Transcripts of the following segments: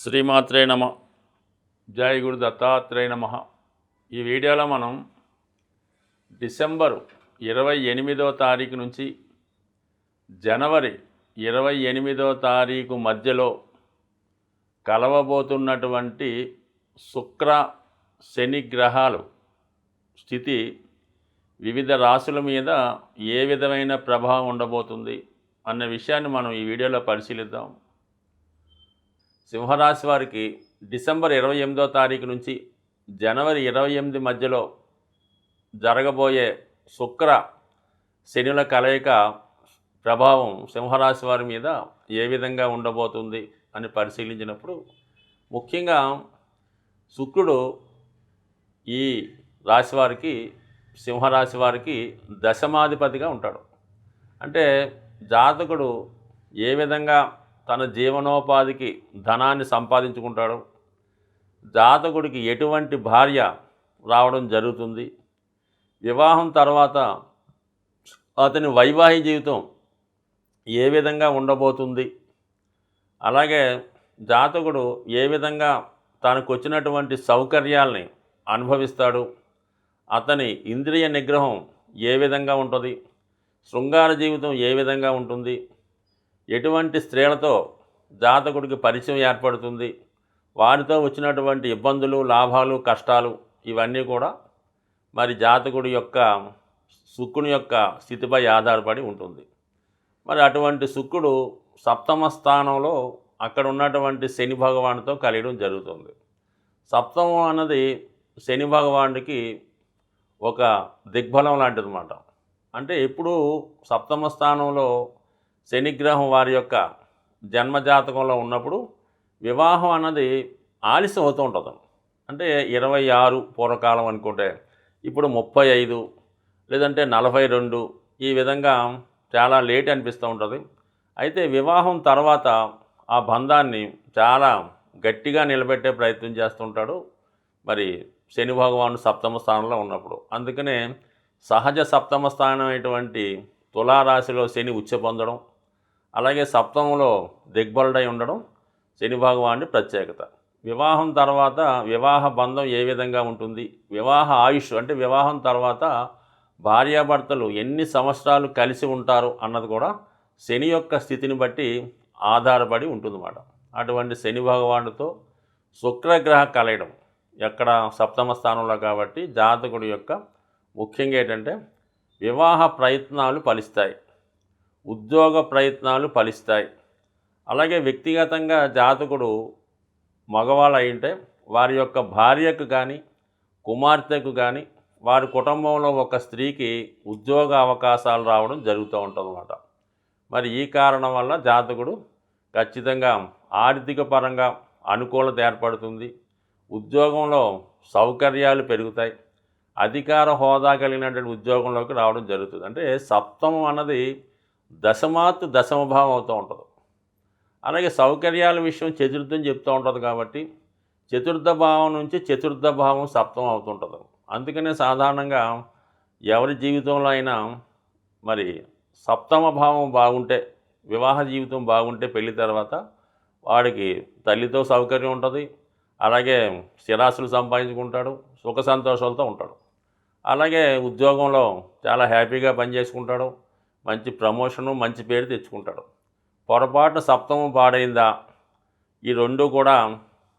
శ్రీమాత్రే నమ. జై గురు దత్తాత్రేయ నమ. ఈ వీడియోలో మనం డిసెంబరు 28వ తారీఖు నుంచి జనవరి 28వ తారీఖు మధ్యలో కలవబోతున్నటువంటి శుక్ర శని గ్రహాలు స్థితి వివిధ రాశుల మీద ఏ విధమైన ప్రభావం ఉండబోతుంది అన్న విషయాన్ని మనం ఈ వీడియోలో పరిశీలిద్దాం. సింహరాశి వారికి డిసెంబర్ 28వ తారీఖు నుంచి జనవరి 28 మధ్యలో జరగబోయే శుక్ర శనుల కలయిక ప్రభావం సింహరాశి వారి మీద ఏ విధంగా ఉండబోతుంది అని పరిశీలించినప్పుడు, ముఖ్యంగా శుక్రుడు ఈ రాశి వారికి, సింహరాశి వారికి దశమాధిపతిగా ఉంటాడు. అంటే జాతకుడు ఏ విధంగా తన జీవనోపాధికి ధనాన్ని సంపాదించుకుంటాడు, జాతకుడికి ఎటువంటి భార్య రావడం జరుగుతుంది, వివాహం తర్వాత అతని వైవాహిక జీవితం ఏ విధంగా ఉండబోతుంది, అలాగే జాతకుడు ఏ విధంగా తనకు వచ్చినటువంటి సౌకర్యాల్ని అనుభవిస్తాడు, అతని ఇంద్రియ నిగ్రహం ఏ విధంగా ఉంటుంది, శృంగార జీవితం ఏ విధంగా ఉంటుంది, ఎటువంటి స్త్రీలతో జాతకుడికి పరిచయం ఏర్పడుతుంది, వారితో వచ్చినటువంటి ఇబ్బందులు, లాభాలు, కష్టాలు ఇవన్నీ కూడా మరి జాతకుడి యొక్క శుక్రుని యొక్క స్థితిపై ఆధారపడి ఉంటుంది. మరి అటువంటి శుక్రుడు సప్తమ స్థానంలో అక్కడ ఉన్నటువంటి శని భగవానుడితో కలియడం జరుగుతుంది. సప్తమం అన్నది శని భగవానుడికి ఒక దిగ్బలం లాంటిదన్నమాట. అంటే ఎప్పుడూ సప్తమ స్థానంలో శనిగ్రహం వారి యొక్క జన్మజాతకంలో ఉన్నప్పుడు వివాహం అన్నది ఆలస్యం అవుతూ ఉంటుంది. అంటే 26 పూర్వకాలం అనుకుంటే ఇప్పుడు 35 లేదంటే 42 ఈ విధంగా చాలా లేట్ అనిపిస్తూ ఉంటుంది. అయితే వివాహం తర్వాత ఆ బంధాన్ని చాలా గట్టిగా నిలబెట్టే ప్రయత్నం చేస్తుంటాడు మరి శని భగవానుడు సప్తమ స్థానంలో ఉన్నప్పుడు. అందుకనే సహజ సప్తమ స్థానం అయినటువంటి తులారాశిలో శని ఉచ్చ పొందడం, అలాగే సప్తమంలో దిగ్బలుడై ఉండడం శని భగవానుడి ప్రత్యేకత. వివాహం తర్వాత వివాహ బంధం ఏ విధంగా ఉంటుంది, వివాహ ఆయుష్ అంటే వివాహం తర్వాత భార్యాభర్తలు ఎన్ని సంవత్సరాలు కలిసి ఉంటారు అన్నది కూడా శని యొక్క స్థితిని బట్టి ఆధారపడి ఉంటుందన్నమాట. అటువంటి శని భగవానుడితో శుక్రగ్రహ కలయడం ఎక్కడ సప్తమ స్థానంలో కాబట్టి జాతకుడి యొక్క ముఖ్యంగా ఏంటంటే వివాహ ప్రయత్నాలు ఫలిస్తాయి, ఉద్యోగ ప్రయత్నాలు ఫలిస్తాయి. అలాగే వ్యక్తిగతంగా జాతకుడు మగవాళ్ళు అయింటే వారి యొక్క భార్యకు కానీ కుమార్తెకు కానీ వారి కుటుంబంలో ఒక స్త్రీకి ఉద్యోగ అవకాశాలు రావడం జరుగుతూ ఉంటుందన్నమాట. మరి ఈ కారణం వల్ల జాతకుడు ఖచ్చితంగా ఆర్థిక పరంగా అనుకూలత ఏర్పడుతుంది, ఉద్యోగంలో సౌకర్యాలు పెరుగుతాయి, అధికార హోదా కలిగినటువంటి ఉద్యోగంలోకి రావడం జరుగుతుంది. అంటే సప్తమం అన్నది దశమాత్ దశమభావం అవుతూ ఉంటుంది. అలాగే సౌకర్యాల విషయం చతుర్థం చెప్తూ ఉంటుంది కాబట్టి చతుర్థ భావం నుంచి చతుర్థ భావం సప్తం అవుతుంటుంది. అందుకనే సాధారణంగా ఎవరి జీవితంలో అయినా మరి సప్తమ భావం బాగుంటే, వివాహ జీవితం బాగుంటే పెళ్లి తర్వాత వాడికి తల్లితో సౌకర్యం ఉంటుంది, అలాగే స్థిరాస్తులు సంపాదించుకుంటాడు, సుఖ సంతోషాలతో ఉంటాడు, అలాగే ఉద్యోగంలో చాలా హ్యాపీగా పనిచేసుకుంటాడు, మంచి ప్రమోషను మంచి పేరు తెచ్చుకుంటాడు. పొరపాటున సప్తమం పాడైందా ఈ రెండు కూడా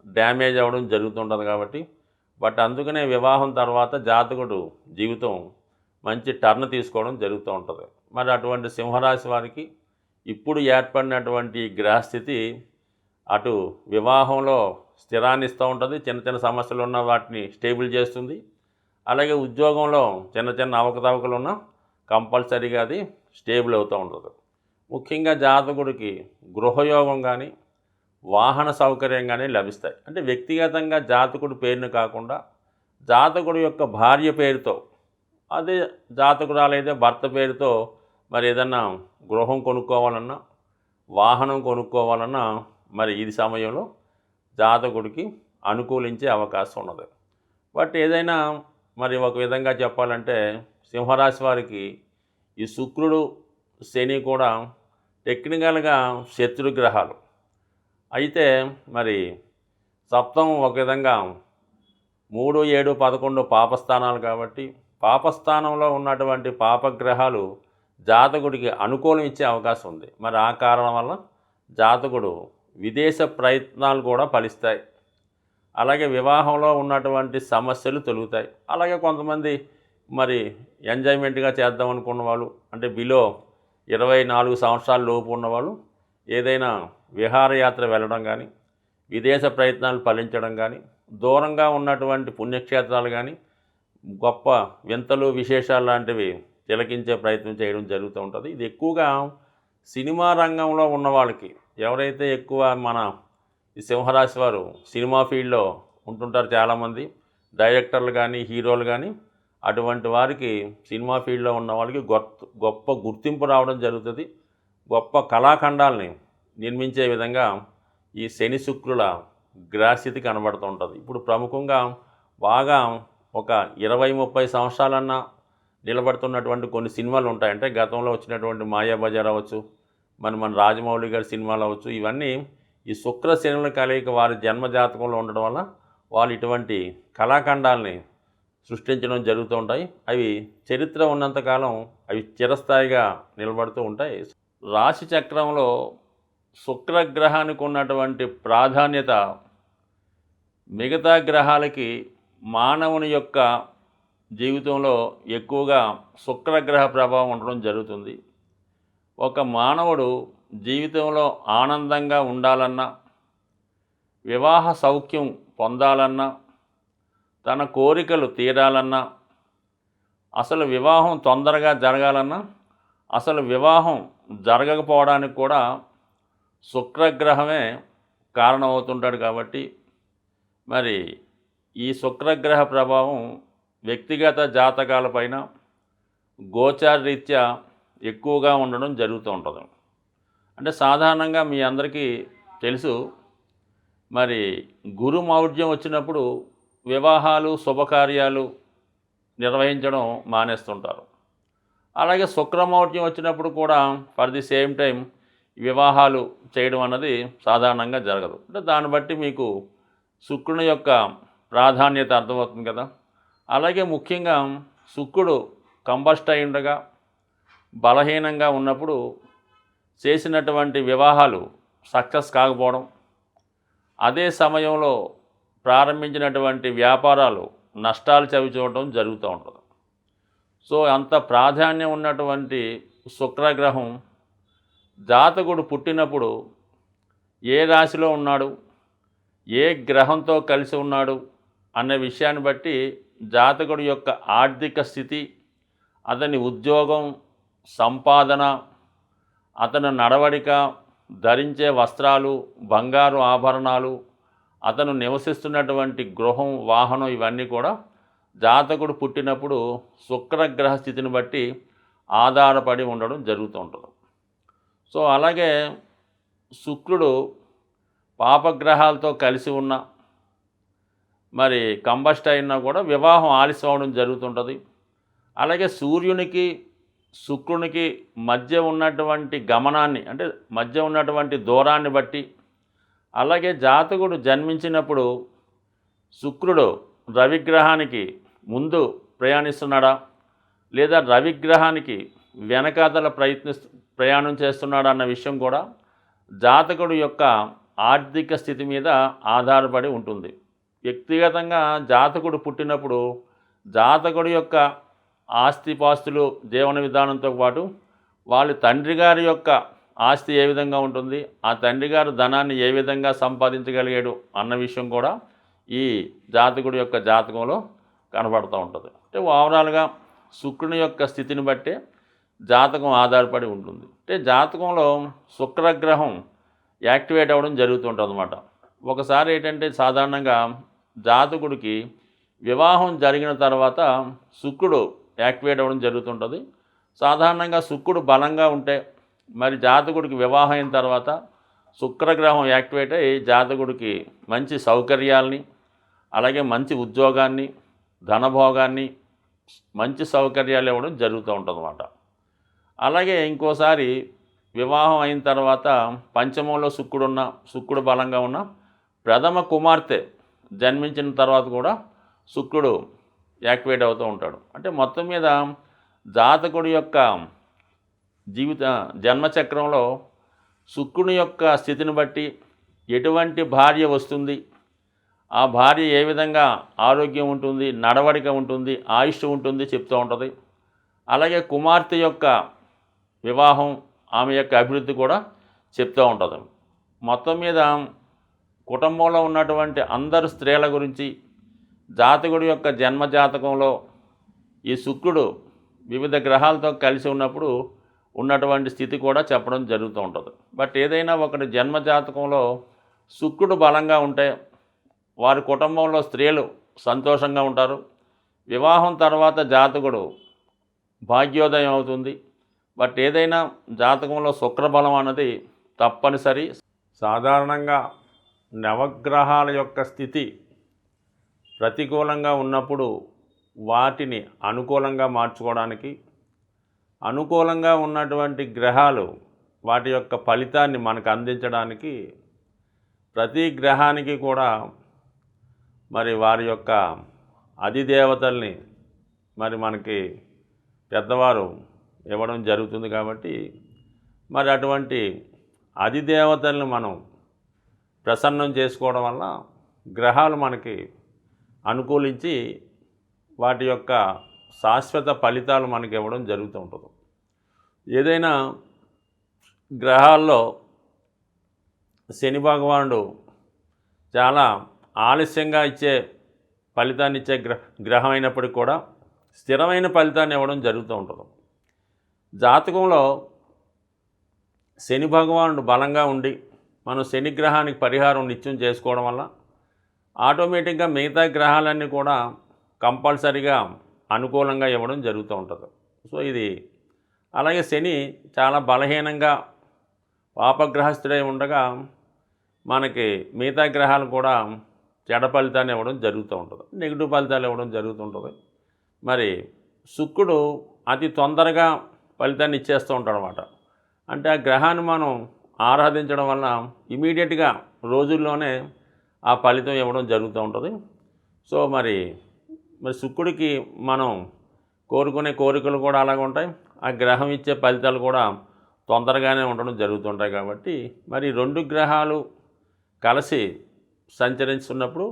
డ్యామేజ్ అవ్వడం జరుగుతుంటుంది కాబట్టి అందుకనే వివాహం తర్వాత జాతకుడు జీవితం మంచి టర్న్ తీసుకోవడం జరుగుతూ ఉంటుంది. మరి అటువంటి సింహరాశి వారికి ఇప్పుడు ఏర్పడినటువంటి గ్రహస్థితి అటు వివాహంలో స్థిరాన్ని ఇస్తూ ఉంటుంది, చిన్న చిన్న సమస్యలు ఉన్న వాటిని స్టేబుల్ చేస్తుంది, అలాగే ఉద్యోగంలో చిన్న చిన్న అవకతవకలు ఉన్న కంపల్సరీగా అది స్టేబుల్ అవుతూ ఉంటుంది. ముఖ్యంగా జాతకుడికి గృహయోగం కానీ వాహన సౌకర్యం కానీ లభిస్తాయి. అంటే వ్యక్తిగతంగా జాతకుడి పేరును కాకుండా జాతకుడి యొక్క భార్య పేరుతో, అదే జాతకురాలైతే భర్త పేరుతో మరి ఏదన్నా గృహం కొనుక్కోవాలన్నా వాహనం కొనుక్కోవాలన్నా మరి ఇది సమయంలో జాతకుడికి అనుకూలించే అవకాశం ఉన్నది. ఏదైనా మరి ఒక విధంగా చెప్పాలంటే సింహరాశి వారికి ఈ శుక్రుడు శని కూడా టెక్నికల్గా శత్రుగ్రహాలు. అయితే మరి సప్తమం ఒక విధంగా 3, 7, 11 పాపస్థానాలు కాబట్టి పాపస్థానంలో ఉన్నటువంటి పాపగ్రహాలు జాతకుడికి అనుకూలం ఇచ్చే అవకాశం ఉంది. మరి ఆ కారణం వల్ల జాతకుడు విదేశ ప్రయత్నాలు కూడా ఫలిస్తాయి. అలాగే వివాహంలో ఉన్నటువంటి సమస్యలు తొలుగుతాయి. అలాగే కొంతమంది మరి ఎంజాయ్మెంట్గా చేద్దాం అనుకున్న వాళ్ళు, అంటే బిలో 24 సంవత్సరాల లోపు ఉన్నవాళ్ళు ఏదైనా విహారయాత్ర వెళ్ళడం కానీ, విదేశ ప్రయత్నాలు ఫలించడం కానీ, దూరంగా ఉన్నటువంటి పుణ్యక్షేత్రాలు కానీ, గొప్ప వింతలు విశేషాలు లాంటివి తిలకించే ప్రయత్నం చేయడం జరుగుతూ ఉంటుంది. ఇది ఎక్కువగా సినిమా రంగంలో ఉన్న వాళ్ళకి, ఎవరైతే ఎక్కువ మన ఈ సింహరాశి వారు సినిమా ఫీల్డ్లో ఉంటుంటారు చాలామంది డైరెక్టర్లు కానీ హీరోలు కానీ, అటువంటి వారికి సినిమా ఫీల్డ్లో ఉన్న వాళ్ళకి గొప్ప గుర్తింపు రావడం జరుగుతుంది. గొప్ప కళాఖండాలని నిర్మించే విధంగా ఈ శని శుక్రుల గ్రహస్థితి కనబడుతూ ఉంటుంది. ఇప్పుడు ప్రముఖంగా బాగా ఒక 20-30 సంవత్సరాలన్నా నిలబడుతున్నటువంటి కొన్ని సినిమాలు ఉంటాయి. అంటే గతంలో వచ్చినటువంటి మాయాబజార్ అవ్వచ్చు, మన రాజమౌళి గారి సినిమాలు అవ్వచ్చు, ఇవన్నీ ఈ శుక్ర శనుల కలయిక వారి జన్మజాతకంలో ఉండడం వల్ల వాళ్ళు ఇటువంటి కళాఖండాలని సృష్టించడం జరుగుతూ ఉంటాయి. అవి చరిత్ర ఉన్నంతకాలం అవి చిరస్థాయిగా నిలబడుతూ ఉంటాయి. రాశి చక్రంలో శుక్రగ్రహానికి ఉన్నటువంటి ప్రాధాన్యత మిగతా గ్రహాలకి మానవుని యొక్క జీవితంలో ఎక్కువగా శుక్రగ్రహ ప్రభావం ఉండడం జరుగుతుంది. ఒక మానవుడు జీవితంలో ఆనందంగా ఉండాలన్నా, వివాహ సౌఖ్యం పొందాలన్నా, తన కోరికలు తీరాలన్నా, అసలు వివాహం తొందరగా జరగాలన్నా, అసలు వివాహం జరగకపోవడానికి కూడా శుక్రగ్రహమే కారణమవుతుంటాడు. కాబట్టి మరి ఈ శుక్రగ్రహ ప్రభావం వ్యక్తిగత జాతకాలపైన గోచారరీత్యా ఎక్కువగా ఉండడం జరుగుతూ ఉంటుంది. అంటే సాధారణంగా మీ అందరికీ తెలుసు, మరి గురు మౌఢ్యం వచ్చినప్పుడు వివాహాలు శుభకార్యాలు నిర్వహించడం మానేస్తుంటారు. అలాగే శుక్రమౌఢ్యం వచ్చినప్పుడు కూడా ఫర్ ది సేమ్ టైం వివాహాలు చేయడం అన్నది సాధారణంగా జరగదు. అంటే దాన్ని బట్టి మీకు శుక్రుని యొక్క ప్రాధాన్యత అర్థమవుతుంది కదా. అలాగే ముఖ్యంగా శుక్రుడు కంబస్ట్ అయి ఉండగా బలహీనంగా ఉన్నప్పుడు చేసినటువంటి వివాహాలు సక్సెస్ కాకపోవడం, అదే సమయంలో ప్రారంభించినటువంటి వ్యాపారాలు నష్టాలు చవిచూడటం జరుగుతూ ఉంటుంది. సో అంత ప్రాధాన్యం ఉన్నటువంటి శుక్రగ్రహం జాతకుడు పుట్టినప్పుడు ఏ రాశిలో ఉన్నాడు, ఏ గ్రహంతో కలిసి ఉన్నాడు అనే విషయాన్ని బట్టి జాతకుడి యొక్క ఆర్థిక స్థితి, అతని ఉద్యోగం, సంపాదన, అతని నడవడిక, ధరించే వస్త్రాలు, బంగారు ఆభరణాలు, అతను నివసిస్తున్నటువంటి గృహం, వాహనం, ఇవన్నీ కూడా జాతకుడు పుట్టినప్పుడు శుక్రగ్రహ స్థితిని బట్టి ఆధారపడి ఉండడం జరుగుతూ ఉంటుంది. సో అలాగే శుక్రుడు పాపగ్రహాలతో కలిసి ఉన్న మరి కంబస్ట్ అయినా కూడా వివాహం ఆలస్యం అవడం జరుగుతుంటుంది. అలాగే సూర్యునికి శుక్రునికి మధ్య ఉన్నటువంటి గమనాన్ని, అంటే మధ్య ఉన్నటువంటి దూరాన్ని బట్టి, అలాగే జాతకుడు జన్మించినప్పుడు శుక్రుడు రవిగ్రహానికి ముందు ప్రయాణిస్తున్నాడా లేదా రవిగ్రహానికి వెనకాతల ప్రయాణం చేస్తున్నాడా అన్న విషయం కూడా జాతకుడు యొక్క ఆర్థిక స్థితి మీద ఆధారపడి ఉంటుంది. వ్యక్తిగతంగా జాతకుడు పుట్టినప్పుడు జాతకుడి యొక్క ఆస్తిపాస్తులు, జీవన విధానంతో పాటు వాళ్ళ తండ్రి గారి యొక్క ఆస్తి ఏ విధంగా ఉంటుంది, ఆ తండ్రి గారు ధనాన్ని ఏ విధంగా సంపాదించగలిగాడు అన్న విషయం కూడా ఈ జాతకుడి యొక్క జాతకంలో కనబడుతూ ఉంటుంది. అంటే ఓవరాల్గా శుక్రుని యొక్క స్థితిని బట్టే జాతకం ఆధారపడి ఉంటుంది. అంటే జాతకంలో శుక్రగ్రహం యాక్టివేట్ అవ్వడం జరుగుతుంటుంది అన్నమాట. ఒకసారి ఏంటంటే సాధారణంగా జాతకుడికి వివాహం జరిగిన తర్వాత శుక్రుడు యాక్టివేట్ అవ్వడం జరుగుతుంటుంది. సాధారణంగా శుక్రుడు బలంగా ఉంటే మరి జాతకుడికి వివాహం అయిన తర్వాత శుక్రగ్రహం యాక్టివేట్ అయ్యి జాతకుడికి మంచి సౌకర్యాల్ని, అలాగే మంచి ఉద్యోగాన్ని, ధనభోగాన్ని, మంచి సౌకర్యాలు ఇవ్వడం జరుగుతూ ఉంటుంది అన్నమాట. అలాగే ఇంకోసారి వివాహం అయిన తర్వాత పంచమంలో శుక్రుడు బలంగా ఉన్న ప్రథమ కుమార్తె జన్మించిన తర్వాత కూడా శుక్రుడు యాక్టివేట్ అవుతూ ఉంటాడు. అంటే మొత్తం మీద జాతకుడి యొక్క జీవిత జన్మచక్రంలో శుక్రుని యొక్క స్థితిని బట్టి ఎటువంటి భార్య వస్తుంది, ఆ భార్య ఏ విధంగా ఆరోగ్యం ఉంటుంది, నడవడిక ఉంటుంది, ఆయుష్ ఉంటుంది చెప్తూ ఉంటుంది. అలాగే కుమార్తె యొక్క వివాహం, ఆమె యొక్క అభివృద్ధి కూడా చెప్తూ ఉంటుంది. మొత్తం మీద కుటుంబంలో ఉన్నటువంటి అందరు స్త్రీల గురించి జాతకుడి యొక్క జన్మజాతకంలో ఈ శుక్రుడు వివిధ గ్రహాలతో కలిసి ఉన్నప్పుడు ఉన్నటువంటి స్థితి కూడా చెప్పడం జరుగుతూ ఉంటుంది. బట్ ఏదైనా ఒకటి జన్మజాతకంలో శుక్రుడు బలంగా ఉంటే వారి కుటుంబంలో స్త్రీలు సంతోషంగా ఉంటారు. వివాహం తర్వాత జాతకుడు భాగ్యోదయం అవుతుంది. బట్ ఏదైనా జాతకంలో శుక్రబలం అన్నది తప్పనిసరి. సాధారణంగా నవగ్రహాల యొక్క స్థితి ప్రతికూలంగా ఉన్నప్పుడు వాటిని అనుకూలంగా మార్చుకోవడానికి, అనుకూలంగా ఉన్నటువంటి గ్రహాలు వాటి యొక్క ఫలితాన్ని మనకు అందించడానికి ప్రతి గ్రహానికి కూడా మరి వారి యొక్క అధిదేవతల్ని మరి మనకి పెద్దవారు ఇవ్వడం జరుగుతుంది. కాబట్టి మరి అటువంటి అధిదేవతల్ని మనం ప్రసన్నం చేసుకోవడం వల్ల గ్రహాలు మనకి అనుకూలించి వాటి యొక్క శాశ్వత ఫలితాలు మనకి ఇవ్వడం జరుగుతూ ఉంటుంది. ఏదైనా గ్రహాల్లో శని భగవానుడు చాలా ఆలస్యంగా ఇచ్చే ఫలితాన్ని ఇచ్చే గ్రహం అయినప్పటికీ కూడా స్థిరమైన ఫలితాన్ని ఇవ్వడం జరుగుతూ ఉంటుంది. జాతకంలో శని భగవానుడు బలంగా ఉండి మనం శని గ్రహానికి పరిహారం నిత్యం చేసుకోవడం వల్ల ఆటోమేటిక్గా మిగతా గ్రహాలన్నీ కూడా కంపల్సరీగా అనుకూలంగా ఇవ్వడం జరుగుతూ ఉంటుంది. సో ఇది అలాగే శని చాలా బలహీనంగా పాపగ్రహస్థుడై ఉండగా మనకి మిగతా గ్రహాలు కూడా చెడ ఫలితాన్ని ఇవ్వడం జరుగుతూ ఉంటుంది, నెగిటివ్ ఫలితాలు ఇవ్వడం జరుగుతుంటుంది. మరి శుక్రుడు అతి తొందరగా ఫలితాన్ని ఇచ్చేస్తూ ఉంటాడు అన్నమాట. అంటే ఆ గ్రహాన్ని మనం ఆరాధించడం వల్ల ఇమీడియట్గా రోజుల్లోనే ఆ ఫలితం ఇవ్వడం జరుగుతూ ఉంటుంది. సో మరి శుక్రుడికి మనం కోరుకునే కోరికలు కూడా అలాగే ఉంటాయి, ఆ గ్రహం ఇచ్చే ఫలితాలు కూడా తొందరగానే ఉండడం జరుగుతుంటాయి. కాబట్టి మరి రెండు గ్రహాలు కలిసి సంచరిస్తున్నప్పుడు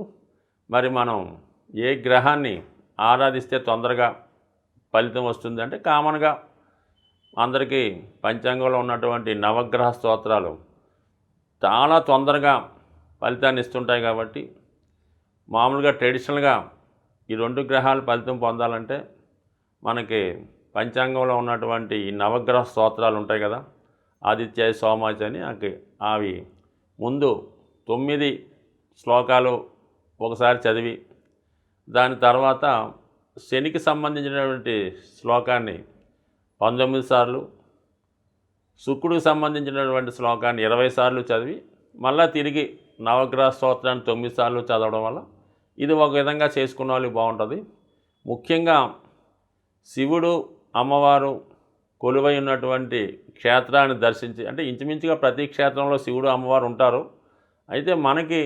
మరి మనం ఏ గ్రహాన్ని ఆరాధిస్తే తొందరగా ఫలితం వస్తుంది అంటే కామన్గా అందరికీ పంచాంగంలో ఉన్నటువంటి నవగ్రహ స్తోత్రాలు చాలా తొందరగా ఫలితాన్ని ఇస్తుంటాయి. కాబట్టి మామూలుగా ట్రెడిషనల్గా ఈ రెండు గ్రహాలు ఫలితం పొందాలంటే మనకి పంచాంగంలో ఉన్నటువంటి ఈ నవగ్రహ స్తోత్రాలు ఉంటాయి కదా, ఆదిత్యాయ సోమాచ అని అవి ముందు 9 శ్లోకాలు ఒకసారి చదివి దాని తర్వాత శనికి సంబంధించినటువంటి శ్లోకాన్ని 19 సార్లు, శుక్రుడికి సంబంధించినటువంటి శ్లోకాన్ని 20 సార్లు చదివి మళ్ళీ తిరిగి నవగ్రహ స్తోత్రాన్ని 9 సార్లు చదవడం వల్ల ఇది ఒక విధంగా చేసుకున్న వాళ్ళకి బాగుంటుంది. ముఖ్యంగా శివుడు అమ్మవారు కొలువై ఉన్నటువంటి క్షేత్రాన్ని దర్శించి, అంటే ఇంచుమించుగా ప్రతి క్షేత్రంలో శివుడు అమ్మవారు ఉంటారు. అయితే మనకి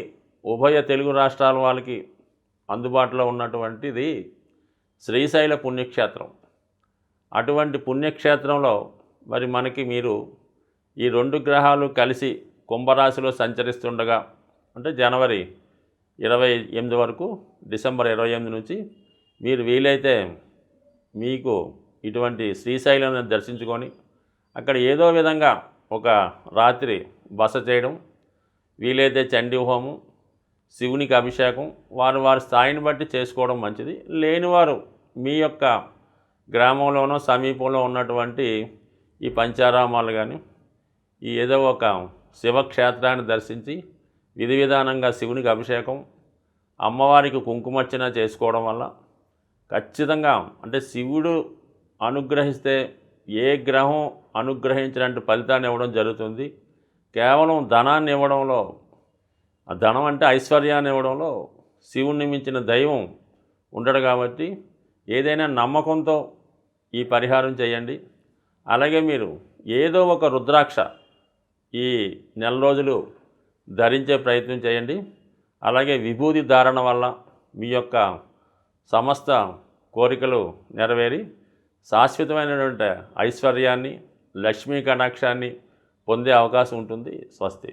ఉభయ తెలుగు రాష్ట్రాల వాళ్ళకి అందుబాటులో ఉన్నటువంటిది శ్రీశైల పుణ్యక్షేత్రం. అటువంటి పుణ్యక్షేత్రంలో మరి మనకి మీరు ఈ రెండు గ్రహాలు కలిసి కుంభరాశిలో సంచరిస్తుండగా అంటే జనవరి 28 వరకు డిసెంబర్ 28 నుంచి మీరు వీలైతే మీకు ఇటువంటి శ్రీశైలాన్ని దర్శించుకొని అక్కడ ఏదో విధంగా ఒక రాత్రి బస చేయడం, వీలైతే చండీ హోమం, శివునికి అభిషేకం వారి వారి స్థాయిని బట్టి చేసుకోవడం మంచిది. లేనివారు మీ యొక్క గ్రామంలోనో సమీపంలో ఉన్నటువంటి ఈ పంచారామాలు కానీ ఈ ఏదో ఒక శివక్షేత్రాన్ని దర్శించి విధి విధానంగా శివునికి అభిషేకం, అమ్మవారికి కుంకుమర్చన చేసుకోవడం వల్ల ఖచ్చితంగా అంటే శివుడు అనుగ్రహిస్తే ఏ గ్రహం అనుగ్రహించినట్టు ఫలితాన్ని ఇవ్వడం జరుగుతుంది. కేవలం ధనాన్ని ఇవ్వడంలో, ఆ ధనం అంటే ఐశ్వర్యాన్ని ఇవ్వడంలో శివుణ్ణి మించిన దైవం ఉండడు. కాబట్టి ఏదైనా నమ్మకంతో ఈ పరిహారం చేయండి. అలాగే మీరు ఏదో ఒక రుద్రాక్ష ఈ నెల రోజులు ధరించే ప్రయత్నం చేయండి. అలాగే విభూతి ధారణ వల్ల మీ యొక్క సమస్త కోరికలు నెరవేరి శాశ్వతమైనటువంటి ఐశ్వర్యాన్ని, లక్ష్మీ కటాక్షాన్ని పొందే అవకాశం ఉంటుంది. స్వస్తి.